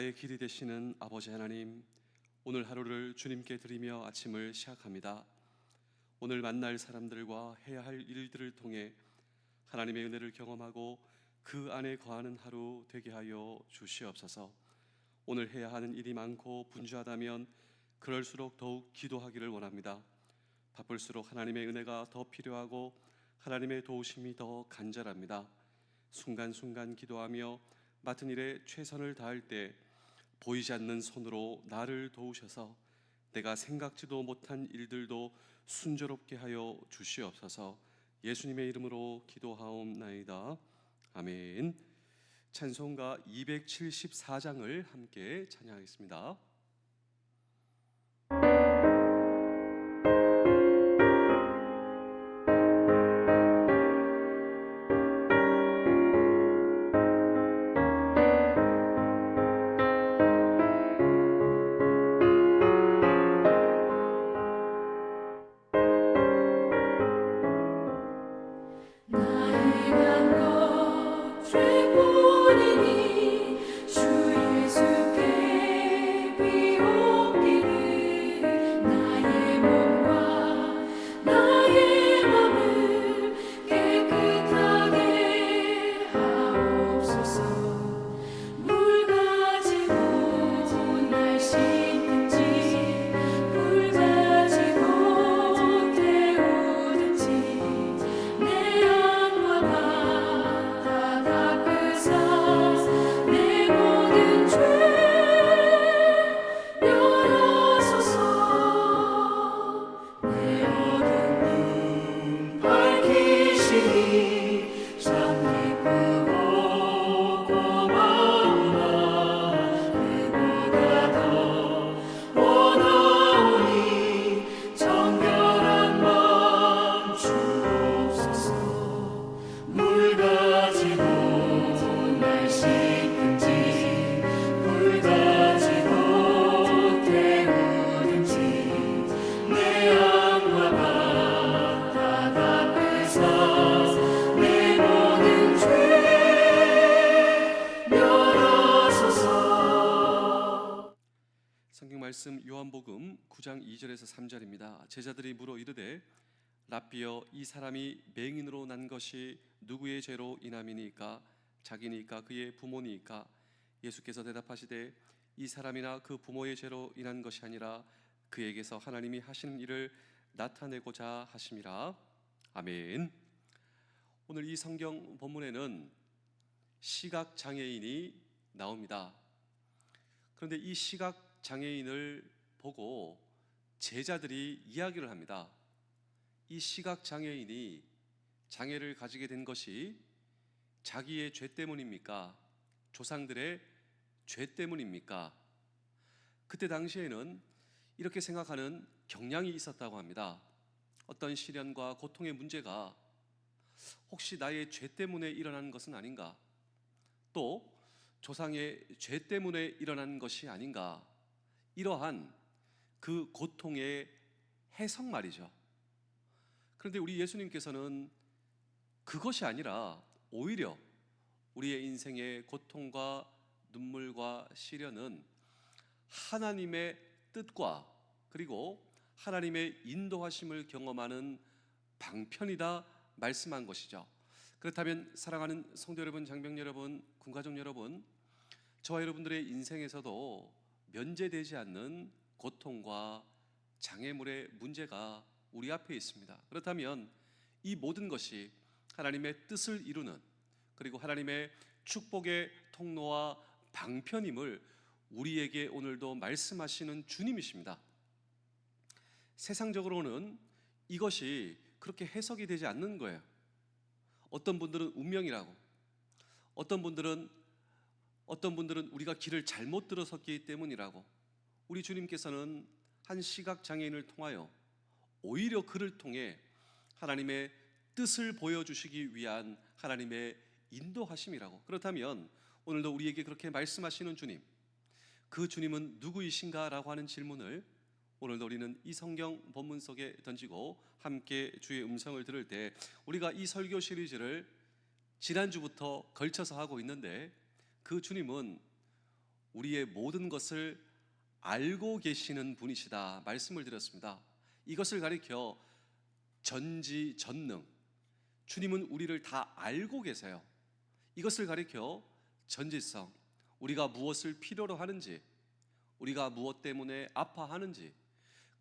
나의 길이 되시는 아버지 하나님, 오늘 하루를 주님께 드리며 아침을 시작합니다. 오늘 만날 사람들과 해야 할 일들을 통해 하나님의 은혜를 경험하고 그 안에 거하는 하루 되게 하여 주시옵소서. 오늘 해야 하는 일이 많고 분주하다면 그럴수록 더욱 기도하기를 원합니다. 바쁠수록 하나님의 은혜가 더 필요하고 하나님의 도우심이 더 간절합니다. 순간순간 기도하며 맡은 일에 최선을 다할 때 보이지 않는 손으로 나를 도우셔서 내가 생각지도 못한 일들도 순조롭게 하여 주시옵소서. 예수님의 이름으로 기도하옵나이다. 아멘. 찬송가 274장을 함께 찬양하겠습니다. 말씀 요한복음 9장 2절에서 3절입니다. 제자들이 물어 이르되 랍비여, 이 사람이 맹인으로 난 것이 누구의 죄로 인함이니까? 자기니까 그의 부모니까? 예수께서 대답하시되 이 사람이나 그 부모의 죄로 인한 것이 아니라 그에게서 하나님이 하시는 일을 나타내고자 하심이라. 아멘. 오늘 이 성경 본문에는 시각장애인이 나옵니다. 그런데 이 시각장애인을 보고 제자들이 이야기를 합니다. 이 시각장애인이 장애를 가지게 된 것이 자기의 죄 때문입니까? 조상들의 죄 때문입니까? 그때 당시에는 이렇게 생각하는 경향이 있었다고 합니다. 어떤 시련과 고통의 문제가 혹시 나의 죄 때문에 일어난 것은 아닌가? 또 조상의 죄 때문에 일어난 것이 아닌가? 이러한 그 고통의 해석 말이죠. 그런데 우리 예수님께서는 그것이 아니라 오히려 우리의 인생의 고통과 눈물과 시련은 하나님의 뜻과 그리고 하나님의 인도하심을 경험하는 방편이다 말씀한 것이죠. 그렇다면 사랑하는 성도 여러분, 장병 여러분, 군가족 여러분, 저와 여러분들의 인생에서도 면제되지 않는 고통과 장애물의 문제가 우리 앞에 있습니다. 그렇다면 이 모든 것이 하나님의 뜻을 이루는 그리고 하나님의 축복의 통로와 방편임을 우리에게 오늘도 말씀하시는 주님이십니다. 세상적으로는 이것이 그렇게 해석이 되지 않는 거예요. 어떤 분들은 운명이라고, 어떤 분들은 우리가 길을 잘못 들어섰기 때문이라고. 우리 주님께서는 한 시각장애인을 통하여 오히려 그를 통해 하나님의 뜻을 보여주시기 위한 하나님의 인도하심이라고. 그렇다면 오늘도 우리에게 그렇게 말씀하시는 주님, 그 주님은 누구이신가? 라고 하는 질문을 오늘도 우리는 이 성경 본문 속에 던지고 함께 주의 음성을 들을 때, 우리가 이 설교 시리즈를 지난주부터 걸쳐서 하고 있는데 그 주님은 우리의 모든 것을 알고 계시는 분이시다 말씀을 드렸습니다. 이것을 가리켜 전지전능, 주님은 우리를 다 알고 계세요. 이것을 가리켜 전지성, 우리가 무엇을 필요로 하는지, 우리가 무엇 때문에 아파하는지,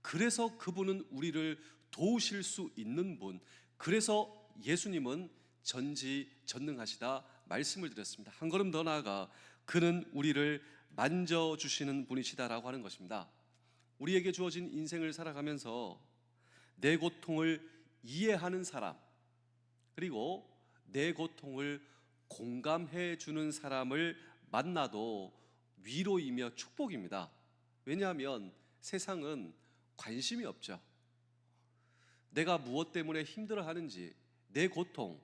그래서 그분은 우리를 도우실 수 있는 분, 그래서 예수님은 전지전능하시다 말씀을 드렸습니다. 한 걸음 더 나아가 그는 우리를 만져주시는 분이시다라고 하는 것입니다. 우리에게 주어진 인생을 살아가면서 내 고통을 이해하는 사람, 그리고 내 고통을 공감해 주는 사람을 만나도 위로이며 축복입니다. 왜냐하면 세상은 관심이 없죠. 내가 무엇 때문에 힘들어하는지 내 고통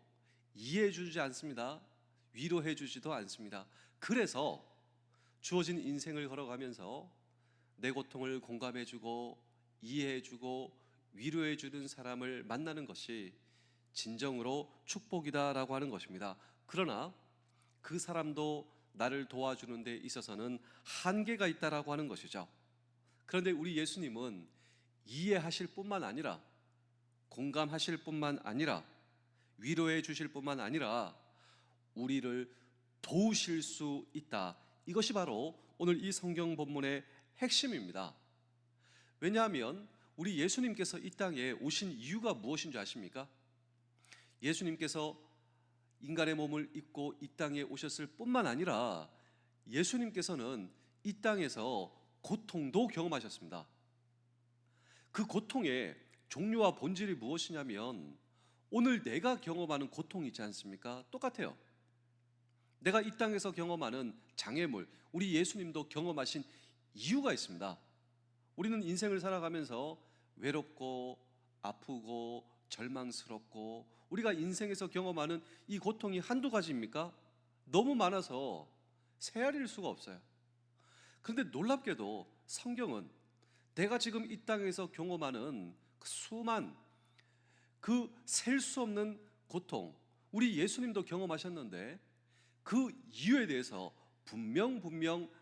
이해해 주지 않습니다. 위로해 주지도 않습니다. 그래서 주어진 인생을 걸어가면서 내 고통을 공감해 주고 이해해 주고 위로해 주는 사람을 만나는 것이 진정으로 축복이다라고 하는 것입니다. 그러나 그 사람도 나를 도와주는 데 있어서는 한계가 있다라고 하는 것이죠. 그런데 우리 예수님은 이해하실 뿐만 아니라 공감하실 뿐만 아니라 위로해 주실 뿐만 아니라 우리를 도우실 수 있다. 이것이 바로 오늘 이 성경 본문의 핵심입니다. 왜냐하면 우리 예수님께서 이 땅에 오신 이유가 무엇인 줄 아십니까? 예수님께서 인간의 몸을 입고 이 땅에 오셨을 뿐만 아니라 예수님께서는 이 땅에서 고통도 경험하셨습니다. 그 고통의 종류와 본질이 무엇이냐면 오늘 내가 경험하는 고통이 있지 않습니까? 똑같아요. 내가 이 땅에서 경험하는 장애물, 우리 예수님도 경험하신 이유가 있습니다. 우리는 인생을 살아가면서 외롭고 아프고 절망스럽고 우리가 인생에서 경험하는 이 고통이 한두 가지입니까? 너무 많아서 세알일 수가 없어요. 그런데 놀랍게도 성경은 내가 지금 이 땅에서 경험하는 그 수만, 그 셀 수 없는 고통, 우리 예수님도 경험하셨는데 그 이유에 대해서 분명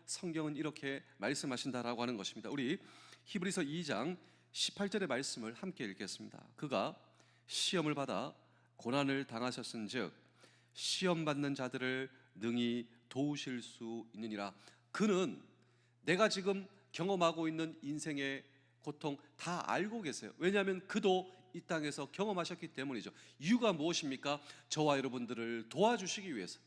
성경은 이렇게 말씀하신다라고 하는 것입니다. 우리 히브리서 2장 18절의 말씀을 함께 읽겠습니다. 그가 시험을 받아 고난을 당하셨은즉 시험 받는 자들을 능히 도우실 수 있느니라. 그는 내가 지금 경험하고 있는 인생의 고통 다 알고 계세요. 왜냐하면 그도 이 땅에서 경험하셨기 때문이죠. 이유가 무엇입니까? 저와 여러분들을 도와주시기 위해서.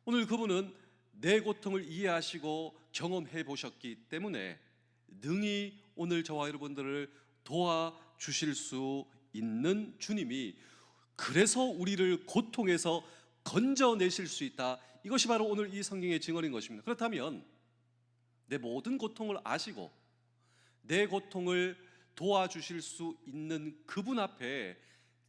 오늘 그분은 내 고통을 이해하시고 경험해 보셨기 때문에 능히 오늘 저와 여러분들을 도와주실 수 있는 주님이, 그래서 우리를 고통에서 건져내실 수 있다. 이것이 바로 오늘 이 성경의 증언인 것입니다. 그렇다면 내 모든 고통을 아시고 내 고통을 도와주실 수 있는 그분 앞에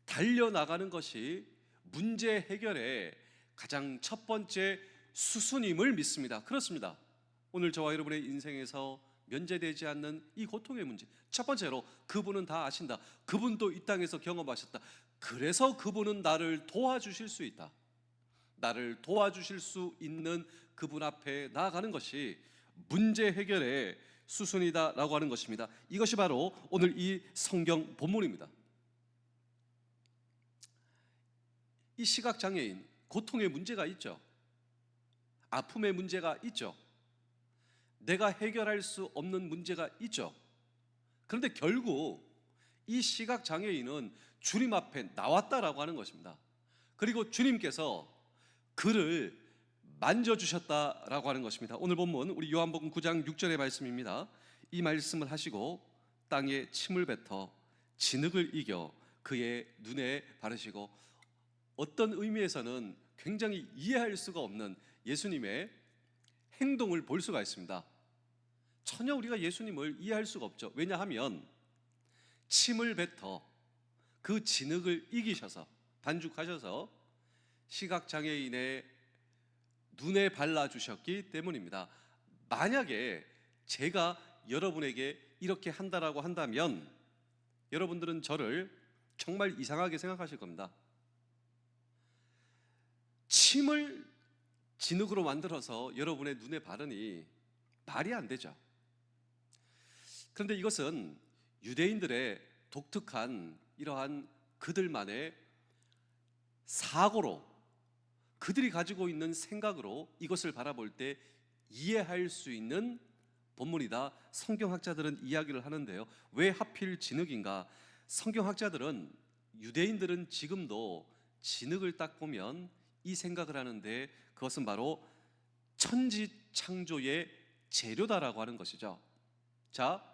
달려나가는 것이 문제 해결의 가장 첫 번째 수순임을 믿습니다. 그렇습니다. 오늘 저와 여러분의 인생에서 면제되지 않는 이 고통의 문제, 첫 번째로 그분은 다 아신다. 그분도 이 땅에서 경험하셨다. 그래서 그분은 나를 도와주실 수 있다. 나를 도와주실 수 있는 그분 앞에 나아가는 것이 문제 해결의 수순이다라고 하는 것입니다. 이것이 바로 오늘 이 성경 본문입니다. 이 시각장애인, 고통의 문제가 있죠. 아픔의 문제가 있죠. 내가 해결할 수 없는 문제가 있죠. 그런데 결국 이 시각장애인은 주님 앞에 나왔다라고 하는 것입니다. 그리고 주님께서 그를 만져주셨다라고 하는 것입니다. 오늘 본문 우리 요한복음 9장 6절의 말씀입니다. 이 말씀을 하시고 땅에 침을 뱉어 진흙을 이겨 그의 눈에 바르시고, 어떤 의미에서는 굉장히 이해할 수가 없는 예수님의 행동을 볼 수가 있습니다. 전혀 우리가 예수님을 이해할 수가 없죠. 왜냐하면 침을 뱉어 그 진흙을 이기셔서 반죽하셔서 시각장애인의 눈에 발라주셨기 때문입니다. 만약에 제가 여러분에게 이렇게 한다라고 한다면 여러분들은 저를 정말 이상하게 생각하실 겁니다. 침을 진흙으로 만들어서 여러분의 눈에 바르니 말이 안 되죠. 그런데 이것은 유대인들의 독특한 이러한 그들만의 사고로, 그들이 가지고 있는 생각으로 이것을 바라볼 때 이해할 수 있는 본문이다. 성경학자들은 이야기를 하는데요. 왜 하필 진흙인가? 성경학자들은, 유대인들은 지금도 진흙을 딱 보면 이 생각을 하는데, 그것은 바로 천지 창조의 재료다라고 하는 것이죠. 자,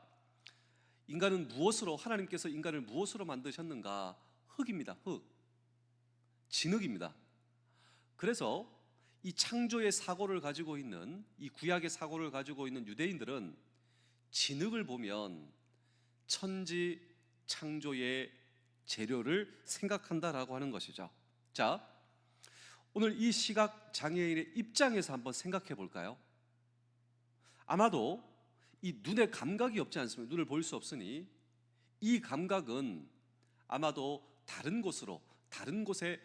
인간은 무엇으로, 하나님께서 인간을 무엇으로 만드셨는가? 흙입니다. 흙. 진흙입니다. 그래서 이 창조의 사고를 가지고 있는, 이 구약의 사고를 가지고 있는 유대인들은 진흙을 보면 천지 창조의 재료를 생각한다라고 하는 것이죠. 자, 오늘 이 시각 장애인의 입장에서 한번 생각해 볼까요? 아마도 이 눈에 감각이 없지 않습니까? 눈을 볼 수 없으니 이 감각은 아마도 다른 곳으로, 다른 곳에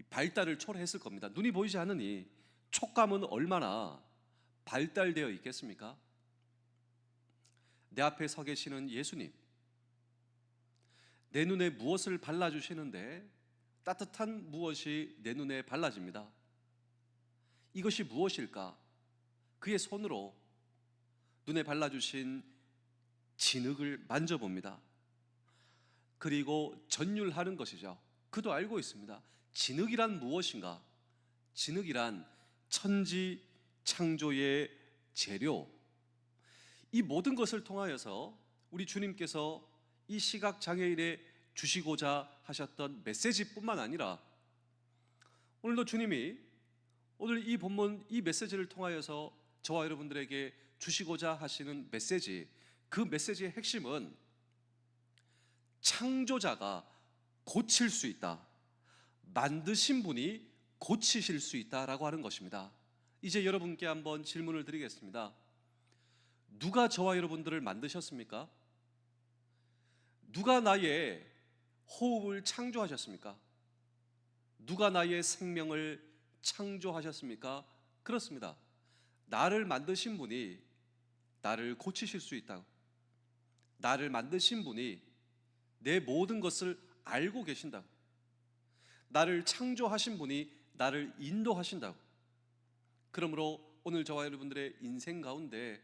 발달을 초래했을 겁니다. 눈이 보이지 않으니 촉감은 얼마나 발달되어 있겠습니까? 내 앞에 서 계시는 예수님, 내 눈에 무엇을 발라주시는데 따뜻한 무엇이 내 눈에 발라집니다. 이것이 무엇일까? 그의 손으로 눈에 발라주신 진흙을 만져봅니다. 그리고 전율하는 것이죠. 그도 알고 있습니다. 진흙이란 무엇인가? 진흙이란 천지 창조의 재료. 이 모든 것을 통하여서 우리 주님께서 이 시각 장애인에 주시고자 하셨던 메시지뿐만 아니라, 오늘도 주님이 오늘 이 본문, 이 메시지를 통하여서 저와 여러분들에게 주시고자 하시는 메시지, 그 메시지의 핵심은 창조자가 고칠 수 있다, 만드신 분이 고치실 수 있다라고 하는 것입니다. 이제 여러분께 한번 질문을 드리겠습니다. 누가 저와 여러분들을 만드셨습니까? 누가 나의 호흡을 창조하셨습니까? 누가 나의 생명을 창조하셨습니까? 그렇습니다. 나를 만드신 분이 나를 고치실 수 있다고. 나를 만드신 분이 내 모든 것을 알고 계신다고. 나를 창조하신 분이 나를 인도하신다고. 그러므로 오늘 저와 여러분들의 인생 가운데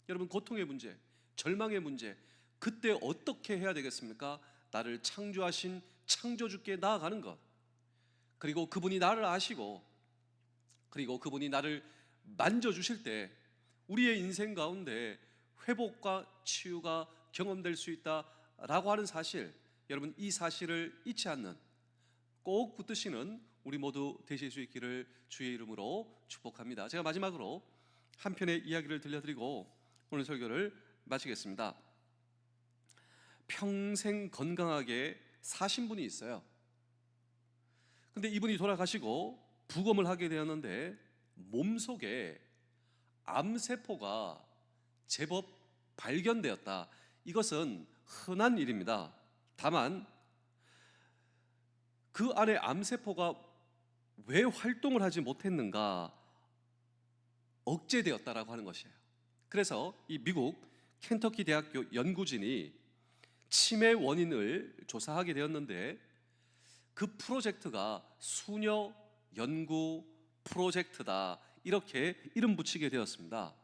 여러분 고통의 문제, 절망의 문제, 그때 어떻게 해야 되겠습니까? 나를 창조하신 창조주께 나아가는 것, 그리고 그분이 나를 아시고, 그리고 그분이 나를 만져주실 때 우리의 인생 가운데 회복과 치유가 경험될 수 있다라고 하는 사실, 여러분 이 사실을 잊지 않는, 꼭 붙드시는 우리 모두 되실 수 있기를 주의 이름으로 축복합니다. 제가 마지막으로 한 편의 이야기를 들려드리고 오늘 설교를 마치겠습니다. 평생 건강하게 사신 분이 있어요. 근데 이분이 돌아가시고 부검을 하게 되었는데 몸속에 암세포가 제법 발견되었다. 이것은 흔한 일입니다. 다만 그 안에 암세포가 왜 활동을 하지 못했는가, 억제되었다라고 하는 것이에요. 그래서 이 미국 켄터키 대학교 연구진이 치매 원인을 조사하게 되었는데, 그 프로젝트가 수녀 연구 프로젝트다, 이렇게 이름 붙이게 되었습니다.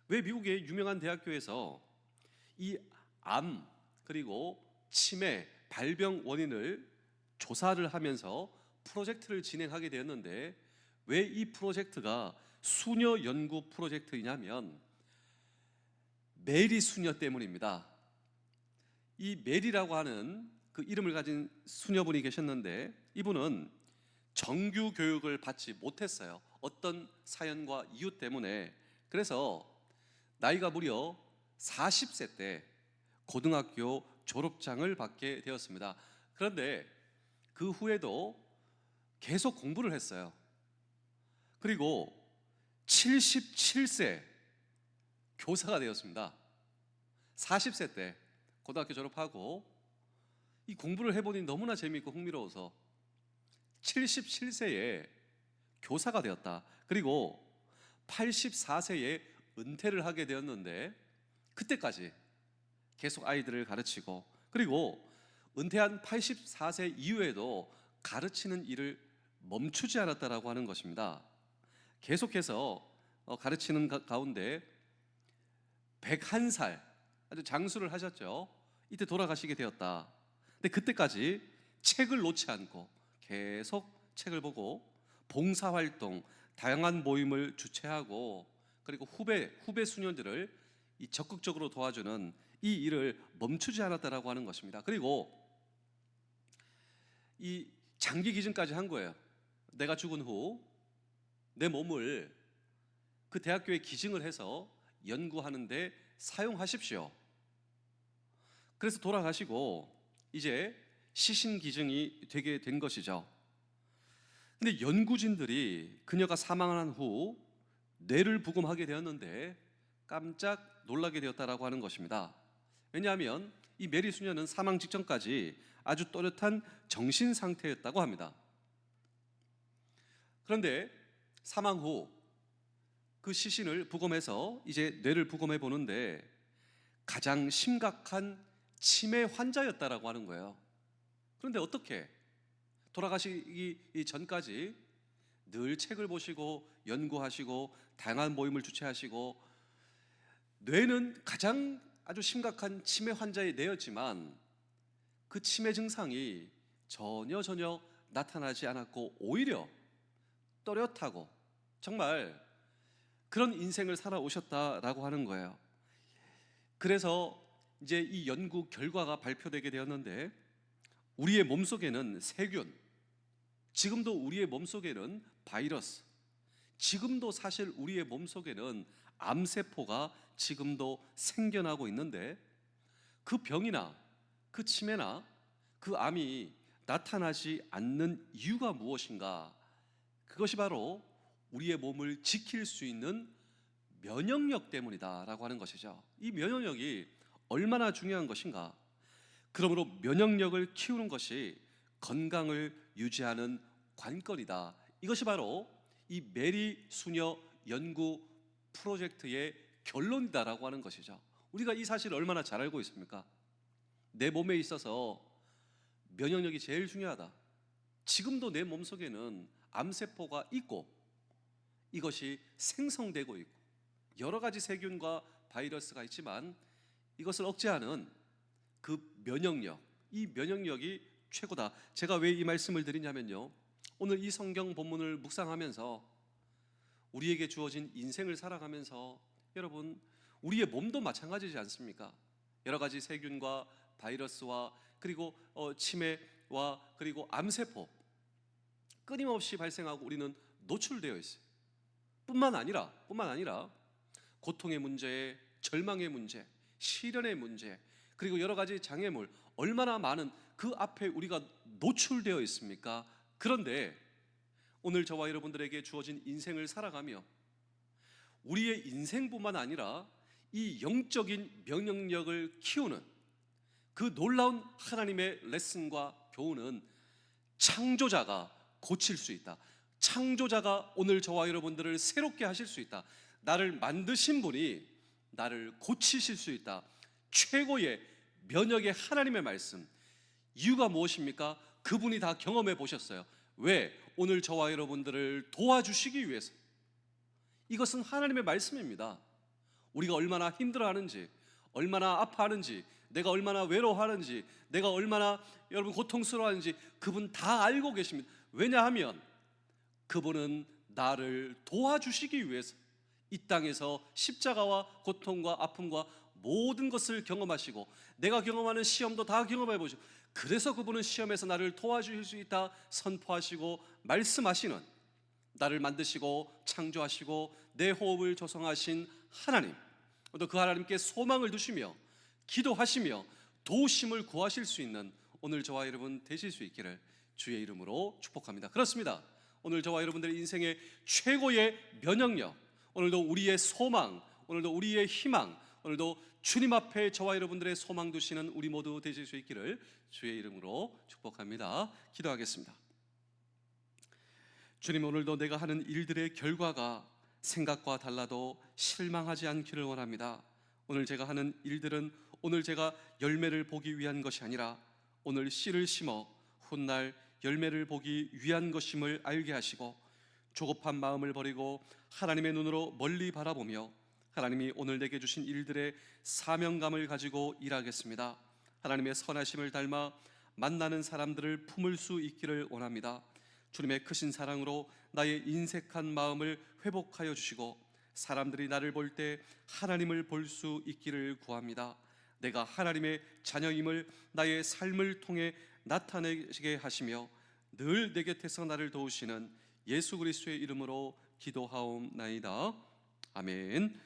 왜 미국의 유명한 대학교에서 이 암 그리고 치매 발병 원인을 조사를 하면서 프로젝트를 진행하게 되었는데, 왜 이 프로젝트가 수녀 연구 프로젝트이냐면 메리 수녀 때문입니다. 이 메리라고 하는 그 이름을 가진 수녀분이 계셨는데, 이분은 정규 교육을 받지 못했어요. 어떤 사연과 이유 때문에. 그래서 나이가 무려 40세 때 고등학교 졸업장을 받게 되었습니다. 그런데 그 후에도 계속 공부를 했어요. 그리고 77세 교사가 되었습니다. 40세 때 고등학교 졸업하고 이 공부를 해보니 너무나 재미있고 흥미로워서 77세에 교사가 되었다. 그리고 84세에 은퇴를 하게 되었는데 그때까지 계속 아이들을 가르치고, 그리고 은퇴한 84세 이후에도 가르치는 일을 멈추지 않았다라고 하는 것입니다. 계속해서 가르치는 가운데 101살 아주 장수를 하셨죠. 이때 돌아가시게 되었다. 근데 그때까지 책을 놓지 않고 계속 책을 보고 봉사활동, 다양한 모임을 주최하고, 그리고 후배 수녀들을 적극적으로 도와주는 이 일을 멈추지 않았다라고 하는 것입니다. 그리고 이 장기 기증까지 한 거예요. 내가 죽은 후 내 몸을 그 대학교에 기증을 해서 연구하는데 사용하십시오. 그래서 돌아가시고 이제 시신 기증이 되게 된 것이죠. 근데 연구진들이 그녀가 사망한 후 뇌를 부검하게 되었는데 깜짝 놀라게 되었다라고 하는 것입니다. 왜냐하면 이 메리 수녀는 사망 직전까지 아주 또렷한 정신 상태였다고 합니다. 그런데 사망 후 그 시신을 부검해서 이제 뇌를 부검해 보는데 가장 심각한 치매 환자였다라고 하는 거예요. 그런데 어떻게 돌아가시기 전까지 늘 책을 보시고 연구하시고 다양한 모임을 주최하시고, 뇌는 가장 아주 심각한 치매 환자의 뇌였지만 그 치매 증상이 전혀 나타나지 않았고 오히려 또렷하고 정말 그런 인생을 살아오셨다라고 하는 거예요. 그래서 이제 이 연구 결과가 발표되게 되었는데 우리의 몸속에는 세균, 지금도 우리의 몸속에는 바이러스, 지금도 사실 우리의 몸속에는 암세포가 지금도 생겨나고 있는데 그 병이나 그 치매나 그 암이 나타나지 않는 이유가 무엇인가? 그것이 바로 우리의 몸을 지킬 수 있는 면역력 때문이다라고 하는 것이죠. 이 면역력이 얼마나 중요한 것인가? 그러므로 면역력을 키우는 것이 건강을 유지하는 관건이다. 이것이 바로 이 메리 수녀 연구 프로젝트의 결론이다라고 하는 것이죠. 우리가 이 사실을 얼마나 잘 알고 있습니까? 내 몸에 있어서 면역력이 제일 중요하다. 지금도 내 몸속에는 암세포가 있고 이것이 생성되고 있고 여러 가지 세균과 바이러스가 있지만 이것을 억제하는 그 면역력, 이 면역력이 최고다. 제가 왜 이 말씀을 드리냐면요, 오늘 이 성경 본문을 묵상하면서 우리에게 주어진 인생을 살아가면서 여러분, 우리의 몸도 마찬가지지 않습니까? 여러 가지 세균과 바이러스와 그리고 치매와 그리고 암세포 끊임없이 발생하고 우리는 노출되어 있어요. 뿐만 아니라 고통의 문제, 절망의 문제, 시련의 문제, 그리고 여러 가지 장애물, 얼마나 많은 그 앞에 우리가 노출되어 있습니까? 그런데 오늘 저와 여러분들에게 주어진 인생을 살아가며 우리의 인생뿐만 아니라 이 영적인 면역력을 키우는 그 놀라운 하나님의 레슨과 교훈은 창조자가 고칠 수 있다. 창조자가 오늘 저와 여러분들을 새롭게 하실 수 있다. 나를 만드신 분이 나를 고치실 수 있다. 최고의 면역의 하나님의 말씀. 이유가 무엇입니까? 그분이 다 경험해 보셨어요. 왜? 오늘 저와 여러분들을 도와주시기 위해서. 이것은 하나님의 말씀입니다. 우리가 얼마나 힘들어하는지, 얼마나 아파하는지, 내가 얼마나 외로워하는지, 내가 얼마나 여러분 고통스러워하는지 그분 다 알고 계십니다. 왜냐하면 그분은 나를 도와주시기 위해서 이 땅에서 십자가와 고통과 아픔과 모든 것을 경험하시고 내가 경험하는 시험도 다 경험해 보시고, 그래서 그분은 시험에서 나를 도와주실 수 있다 선포하시고 말씀하시는, 나를 만드시고 창조하시고 내 호흡을 조성하신 하나님, 또 그 하나님께 소망을 두시며 기도하시며 도우심을 구하실 수 있는 오늘 저와 여러분 되실 수 있기를 주의 이름으로 축복합니다. 그렇습니다. 오늘 저와 여러분들의 인생의 최고의 면역력, 오늘도 우리의 소망, 오늘도 우리의 희망, 오늘도 주님 앞에 저와 여러분들의 소망 두시는 우리 모두 되실 수 있기를 주의 이름으로 축복합니다. 기도하겠습니다. 주님, 오늘도 내가 하는 일들의 결과가 생각과 달라도 실망하지 않기를 원합니다. 오늘 제가 하는 일들은 오늘 제가 열매를 보기 위한 것이 아니라 오늘 씨를 심어 훗날 열매를 보기 위한 것임을 알게 하시고, 조급한 마음을 버리고 하나님의 눈으로 멀리 바라보며 하나님이 오늘 내게 주신 일들의 사명감을 가지고 일하겠습니다. 하나님의 선하심을 닮아 만나는 사람들을 품을 수 있기를 원합니다. 주님의 크신 사랑으로 나의 인색한 마음을 회복하여 주시고 사람들이 나를 볼 때 하나님을 볼 수 있기를 구합니다. 내가 하나님의 자녀임을 나의 삶을 통해 나타내게 하시며 늘 내 곁에서 나를 도우시는 예수 그리스도의 이름으로 기도하옵나이다. 아멘.